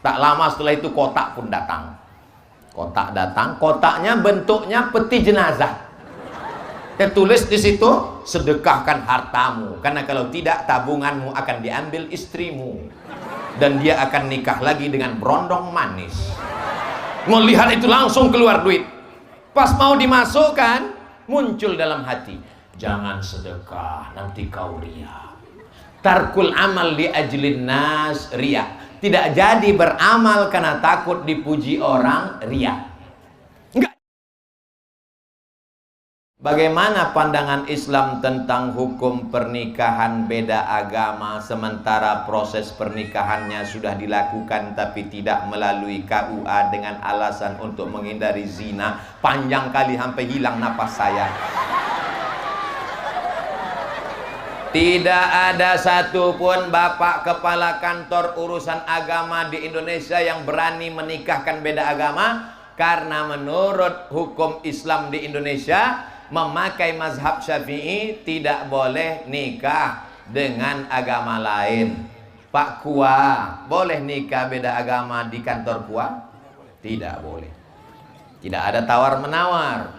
Tak lama setelah itu kotak pun datang. Kotak datang, kotaknya bentuknya peti jenazah. Tertulis di situ, sedekahkan hartamu, karena kalau tidak tabunganmu akan diambil istrimu dan dia akan nikah lagi dengan berondong manis. Melihat itu langsung keluar duit. Pas mau dimasukkan, muncul dalam hati, jangan sedekah, nanti kau ria. Tarkul amal li ajlin nas ria. Tidak jadi beramal karena takut dipuji orang, ria. Bagaimana pandangan Islam tentang hukum pernikahan beda agama sementara proses pernikahannya sudah dilakukan tapi tidak melalui KUA dengan alasan untuk menghindari zina? Panjang kali sampai hilang napas saya. Tidak ada satupun bapak kepala kantor urusan agama di Indonesia yang berani menikahkan beda agama, karena menurut hukum Islam di Indonesia, memakai mazhab Syafi'i tidak boleh nikah dengan agama lain. Pak Kua, boleh nikah beda agama di kantor Kua? Tidak boleh. Tidak ada tawar-menawar.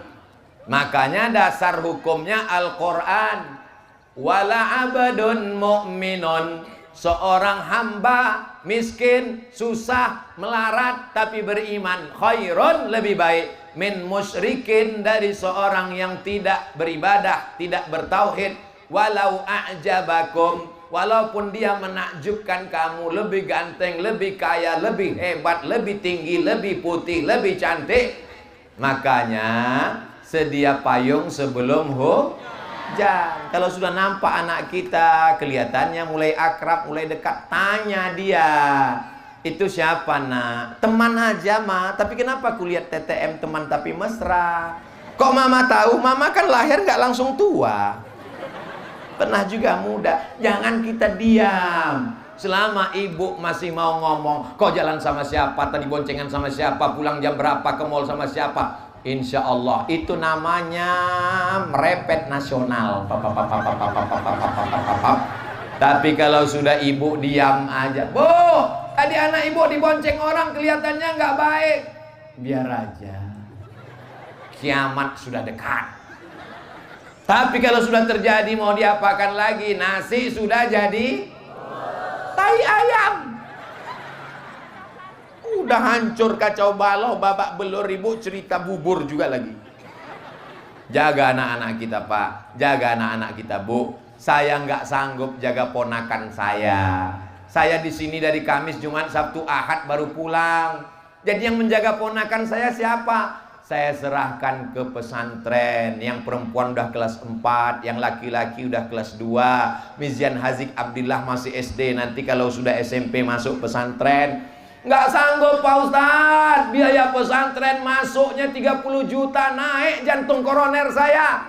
Makanya dasar hukumnya Al-Quran. Wala abadun mu'minun, seorang hamba miskin, susah, melarat tapi beriman, khairun, lebih baik, min musyrikin, dari seorang yang tidak beribadah, tidak bertauhid. Walau a'jabakum, walaupun dia menakjubkan kamu, lebih ganteng, lebih kaya, lebih hebat, lebih tinggi, lebih putih, lebih cantik. Makanya sedia payung sebelum hujan. Kalau sudah nampak anak kita kelihatannya mulai akrab, mulai dekat, tanya dia, itu siapa nak? Teman aja mah. Tapi kenapa kulihat TTM teman tapi mesra? Kok mama tahu? Mama kan lahir nggak langsung tua, pernah juga muda. Jangan kita diam. Selama ibu masih mau ngomong, kok jalan sama siapa, tadi boncengan sama siapa, pulang jam berapa, ke mall sama siapa, insya Allah itu namanya merepet nasional. Tapi kalau sudah ibu diam aja, Bu, tadi anak ibu dibonceng orang kelihatannya nggak baik, biar aja, kiamat sudah dekat. Tapi kalau sudah terjadi, mau diapakan lagi? Nasi sudah jadi tai ayam. Udah hancur kacau balau, babak belur, ibu cerita bubur juga lagi. Jaga anak-anak kita Pak, jaga anak-anak kita Bu. Saya nggak sanggup jaga ponakan saya. Saya di sini dari Kamis, Jumat, Sabtu, Ahad baru pulang. Jadi yang menjaga ponakan saya siapa? Saya serahkan ke pesantren. Yang perempuan udah kelas 4, yang laki-laki udah kelas 2. Mizian Hazik Abdillah masih SD, nanti kalau sudah SMP masuk pesantren. Nggak sanggup Pak Ustadz, biaya pesantren masuknya 30 juta, naik jantung koroner saya.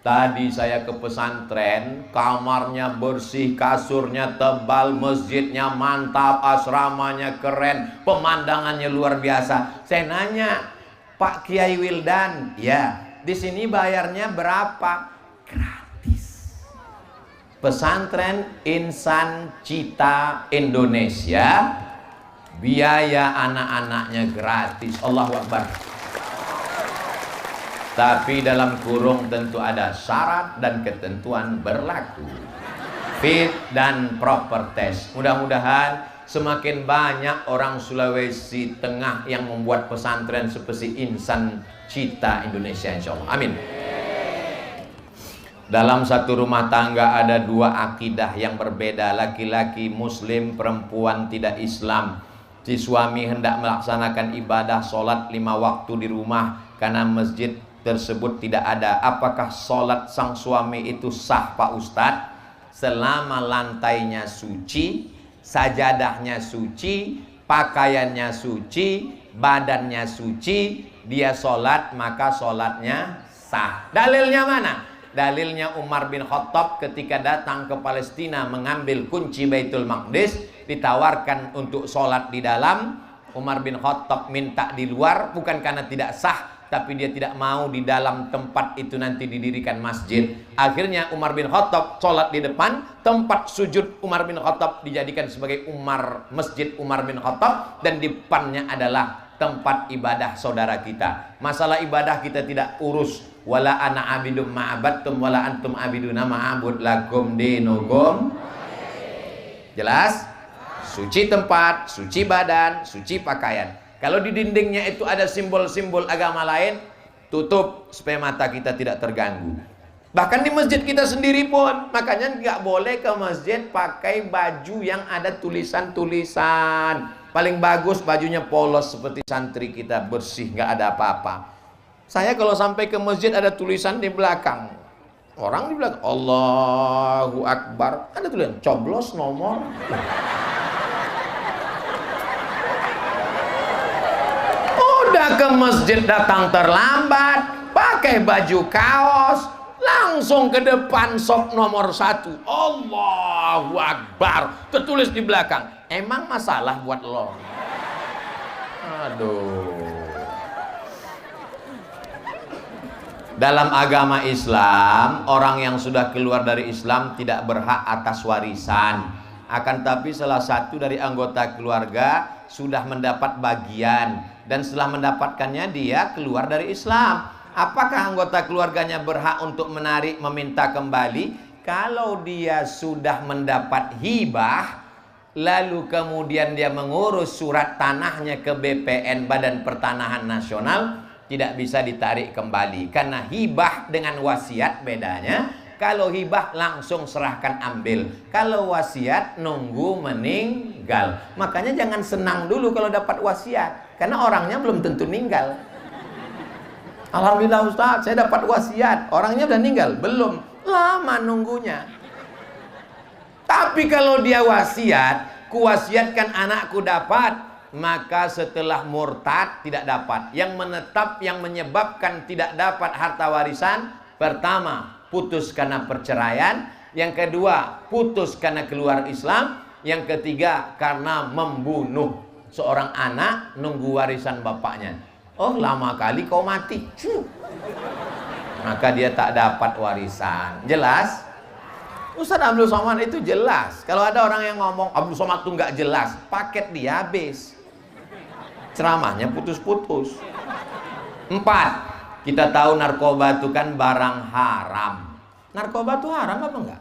Tadi saya ke pesantren, kamarnya bersih, kasurnya tebal, masjidnya mantap, asramanya keren, pemandangannya luar biasa. Saya nanya, Pak Kiai Wildan, ya, di sini bayarnya berapa? Gratis. Pesantren Insan Cita Indonesia, biaya anak-anaknya gratis. Allahu Akbar. Tapi dalam kurung tentu ada syarat dan ketentuan berlaku. Fit dan proper test. Mudah-mudahan semakin banyak orang Sulawesi Tengah yang membuat pesantren seperti Insan Cita Indonesia, insya Allah. Amin. Dalam satu rumah tangga ada dua akidah yang berbeda. Laki-laki Muslim, perempuan tidak Islam. Si suami hendak melaksanakan ibadah sholat 5 waktu di rumah karena masjid tersebut tidak ada. Apakah sholat sang suami itu sah Pak Ustadz? Selama lantainya suci, sajadahnya suci, pakaiannya suci, badannya suci, dia sholat maka sholatnya sah. Dalilnya mana? Dalilnya Umar bin Khattab ketika datang ke Palestina mengambil kunci Baitul Maqdis, ditawarkan untuk sholat di dalam. Umar bin Khattab minta di luar, bukan karena tidak sah, tapi dia tidak mau di dalam tempat itu nanti didirikan masjid. Akhirnya Umar bin Khattab sholat di depan, tempat sujud Umar bin Khattab dijadikan sebagai masjid Umar bin Khattab, dan di depannya adalah tempat ibadah saudara kita. Masalah ibadah kita tidak urus. Wala ana abidum ma'abadtum wala antum abiduna ma'abud lakum dinukum. Jelas? Suci tempat, suci badan, suci pakaian. Kalau di dindingnya itu ada simbol-simbol agama lain, tutup supaya mata kita tidak terganggu. Bahkan di masjid kita sendiri pun, makanya nggak boleh ke masjid pakai baju yang ada tulisan-tulisan. Paling bagus bajunya polos seperti santri kita, bersih, nggak ada apa-apa. Saya kalau sampai ke masjid ada tulisan di belakang, orang di belakang Allahu Akbar, ada tulisan coblos nomor. Udah ke masjid datang terlambat, pakai baju kaos, langsung ke depan sok nomor 1, Allahu Akbar, tertulis di belakang. Emang masalah buat lo? Aduh. Dalam agama Islam, orang yang sudah keluar dari Islam tidak berhak atas warisan. Akan tapi salah satu dari anggota keluarga sudah mendapat bagian, dan setelah mendapatkannya dia keluar dari Islam. Apakah anggota keluarganya berhak untuk menarik, meminta kembali? Kalau dia sudah mendapat hibah, lalu kemudian dia mengurus surat tanahnya ke BPN, Badan Pertanahan Nasional, tidak bisa ditarik kembali. Karena hibah dengan wasiat bedanya. Kalau hibah langsung serahkan ambil. Kalau wasiat nunggu meninggal. Makanya jangan senang dulu kalau dapat wasiat, karena orangnya belum tentu meninggal. Alhamdulillah Ustaz, saya dapat wasiat, orangnya udah meninggal? Belum, lama nunggunya. Tapi kalau dia wasiat, kuwasiatkan anakku dapat, maka setelah murtad tidak dapat. Yang menetap, yang menyebabkan tidak dapat harta warisan, pertama, putus karena perceraian. Yang kedua, putus karena keluar Islam. Yang ketiga, karena membunuh seorang anak nunggu warisan bapaknya. Oh, lama kali kau mati, maka dia tak dapat warisan. Jelas? Ustaz Abdul Somad itu jelas. Kalau ada orang yang ngomong Abdul Somad itu nggak jelas, paket dia habis, ceramahnya putus-putus. 4, kita tahu narkoba itu kan barang haram. Narkoba itu haram apa enggak?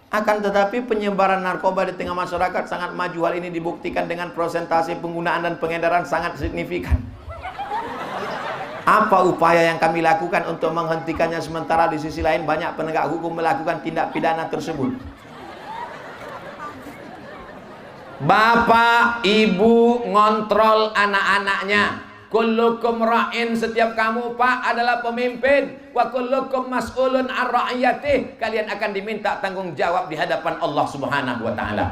Akan tetapi penyebaran narkoba di tengah masyarakat sangat maju. Hal ini dibuktikan dengan persentase penggunaan dan pengedaran sangat signifikan. Apa upaya yang kami lakukan untuk menghentikannya, sementara di sisi lain banyak penegak hukum melakukan tindak pidana tersebut? Bapak, ibu ngontrol anak-anaknya. Kullukum ra'in, setiap kamu Pak adalah pemimpin. Wa kullukum mas'ulun an ra'iyatih, kalian akan diminta tanggung jawab di hadapan Allah Subhanahu wa taala.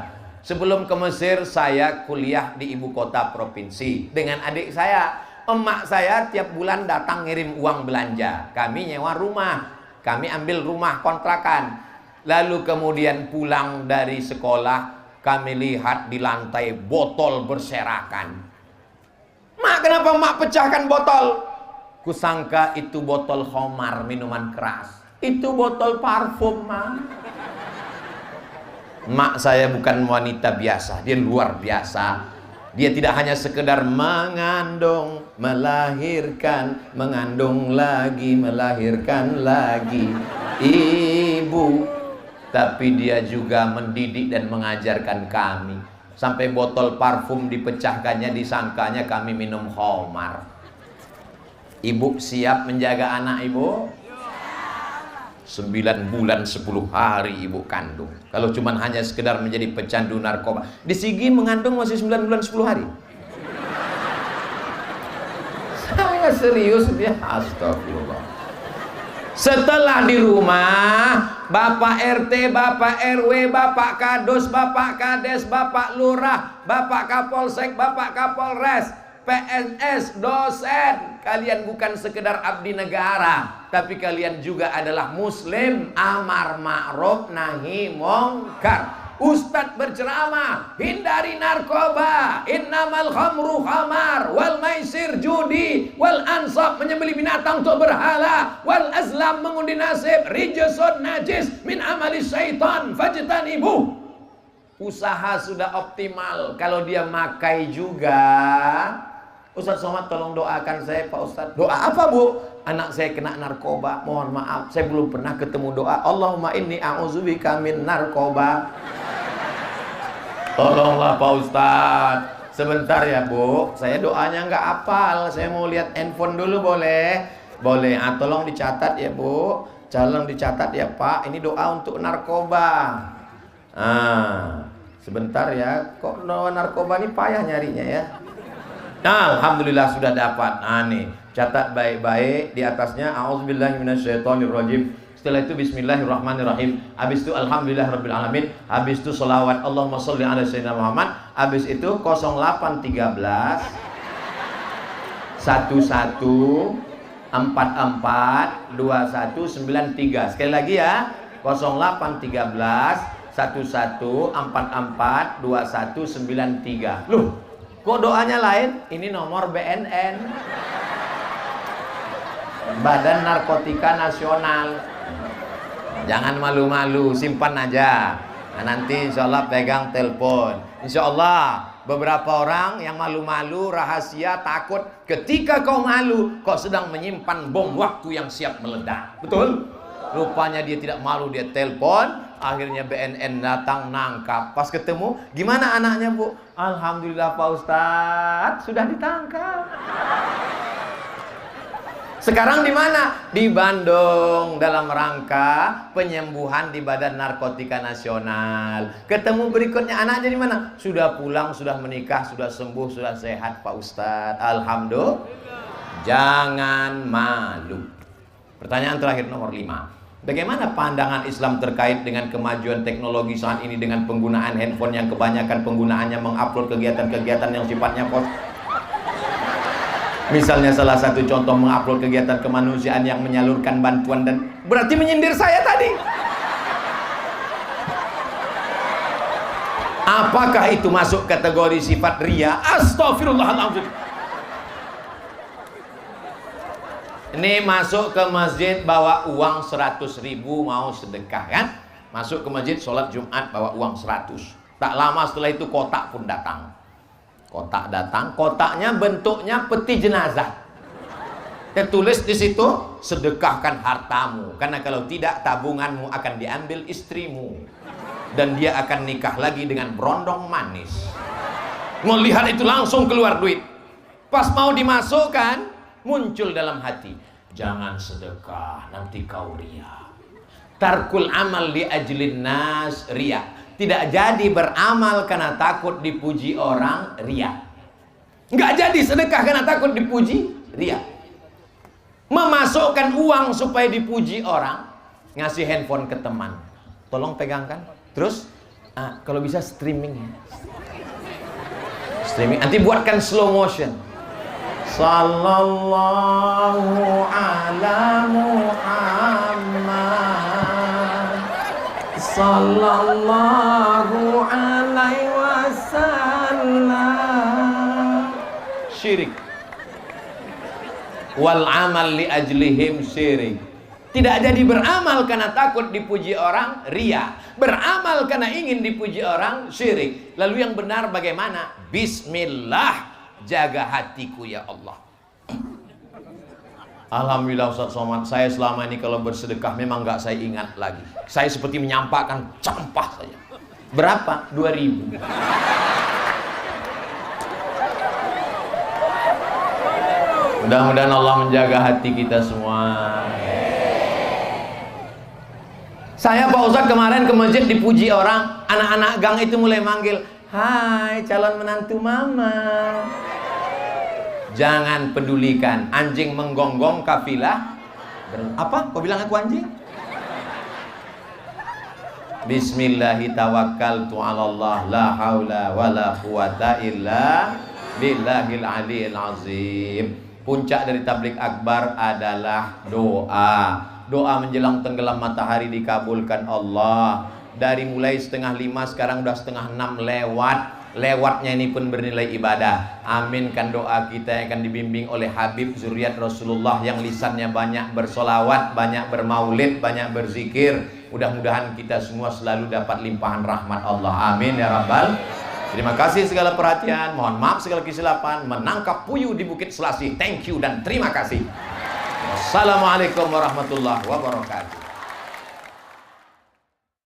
Sebelum ke Mesir, saya kuliah di ibu kota provinsi dengan adik saya. Emak saya tiap bulan datang ngirim uang belanja. Kami nyewa rumah, kami ambil rumah kontrakan. Lalu kemudian pulang dari sekolah, kami lihat di lantai botol berserakan. Mak, kenapa mak pecahkan botol? Kusangka itu botol khamar, minuman keras. Itu botol parfum, mak. Mak saya bukan wanita biasa, dia luar biasa. Dia tidak hanya sekedar mengandung, melahirkan, mengandung lagi, melahirkan lagi ibu, tapi dia juga mendidik dan mengajarkan kami. Sampai botol parfum dipecahkannya, disangkanya kami minum khamar. Ibu siap menjaga anak ibu? 9 bulan 10 hari ibu kandung. Kalau cuma hanya sekedar menjadi pecandu narkoba, di Sigi mengandung masih 9 bulan 10 hari. Saya serius dia, astagfirullah. Setelah di rumah, Bapak RT, Bapak RW, Bapak Kadus, Bapak Kades, Bapak Lurah, Bapak Kapolsek, Bapak Kapolres, PNS, dosen, kalian bukan sekedar abdi negara, tapi kalian juga adalah muslim, amar ma'ruf nahi mungkar. Ustadz berceramah, hindari narkoba, innamal khamru khamar, wal maisir judi, wal ansab menyembelih binatang untuk berhala, wal azlam mengundi nasib, rijsun najis min amali syaitan fajtanibuh. Usaha sudah optimal, kalau dia makai juga. Ustadz Somad tolong doakan saya Pak Ustadz. Doa apa Bu? Anak saya kena narkoba, mohon maaf saya belum pernah ketemu doa Allahumma inni a'udzubika min narkoba. Tolonglah Pak Ustadz. Sebentar ya Bu, saya doanya nggak hafal, saya mau lihat handphone dulu boleh? Boleh, tolong dicatat ya Bu. Tolong dicatat ya Pak, ini doa untuk narkoba. Sebentar ya, kok narkoba ini payah nyarinya ya. Nah, alhamdulillah sudah dapat. Nih, catat baik-baik di atasnya a'udzubillahi minasyaitonirrajim. Setelah itu bismillahirrahmanirrahim. Habis itu alhamdulillahirabbil alamin. Habis itu selawat Allahumma sholli ala sayyidina Muhammad. Habis itu 0813 11 44 2193. Sekali lagi ya. 0813 11 44 2193. Loh, kok doanya lain? Ini nomor BNN, Badan Narkotika Nasional. Jangan malu-malu, simpan aja. Nah, nanti insya Allah pegang telepon. Insya Allah beberapa orang yang malu-malu, rahasia, takut. Ketika kau malu, kau sedang menyimpan bom waktu yang siap meledak. Betul? Rupanya dia tidak malu, dia telepon. Akhirnya BNN datang nangkap. Pas ketemu, gimana anaknya Bu? Alhamdulillah Pak Ustadz, sudah ditangkap. Sekarang di mana? Di Bandung dalam rangka penyembuhan di Badan Narkotika Nasional. Ketemu berikutnya anaknya di mana? Sudah pulang, sudah menikah, sudah sembuh, sudah sehat Pak Ustadz. Alhamdulillah. Jangan malu. Pertanyaan terakhir nomor 5. Bagaimana pandangan Islam terkait dengan kemajuan teknologi saat ini dengan penggunaan handphone yang kebanyakan penggunaannya mengupload kegiatan-kegiatan yang sifatnya misalnya salah satu contoh mengupload kegiatan kemanusiaan yang menyalurkan bantuan dan berarti menyindir saya tadi. Apakah itu masuk kategori sifat ria? Astagfirullahaladzim. Ini masuk ke masjid bawa uang 100.000 mau sedekah kan? Masuk ke masjid sholat Jumat bawa uang 100. Tak lama setelah itu kotak pun datang. Kotak datang, kotaknya bentuknya peti jenazah. Tertulis di situ, sedekahkan hartamu, karena kalau tidak tabunganmu akan diambil istrimu dan dia akan nikah lagi dengan berondong manis. Melihat itu langsung keluar duit. Pas mau dimasukkan, muncul dalam hati, jangan sedekah, nanti kau ria. Tarkul amal li ajlin nas ria. Tidak jadi beramal karena takut dipuji orang, ria. Nggak jadi sedekah karena takut dipuji, ria. Memasukkan uang supaya dipuji orang, ngasih handphone ke teman, tolong pegangkan. Terus kalau bisa streaming ya. Streaming, nanti buatkan slow motion. Sallallahu ala Muhammad, sallallahu alaihi wasallam. Syirik. Wal amal li ajlihim syirik. Tidak jadi beramal karena takut dipuji orang, ria. Beramal karena ingin dipuji orang, syirik. Lalu yang benar bagaimana? Bismillah, jaga hatiku ya Allah. Alhamdulillah Ustaz Somad, saya selama ini kalau bersedekah memang nggak saya ingat lagi. Saya seperti menyampaikan campah saja. Berapa? 2.000. Mudah-mudahan Allah menjaga hati kita semua. Saya Pak Ustadz kemarin ke masjid dipuji orang, anak-anak gang itu mulai manggil, hai calon menantu mama. Jangan pedulikan, anjing menggonggong kafilah. Apa? Kau bilang aku anjing? Bismillahirrahmanirrahim. Allah la haula wala quwata illa billahil aliyil azim. Puncak dari tablik akbar adalah doa. Doa menjelang tenggelam matahari dikabulkan Allah. Dari mulai 4:30 sekarang udah 5:30 lewat. Lewatnya ini pun bernilai ibadah. Aminkan doa kita yang akan dibimbing oleh Habib zuriat Rasulullah yang lisannya banyak bersolawat, banyak bermaulid, banyak berzikir. Mudah-mudahan kita semua selalu dapat limpahan rahmat Allah. Amin ya rabbal. Terima kasih segala perhatian. Mohon maaf segala kesilapan. Menangkap puyuh di Bukit Selasih. Thank you dan terima kasih. Wassalamualaikum warahmatullahi wabarakatuh.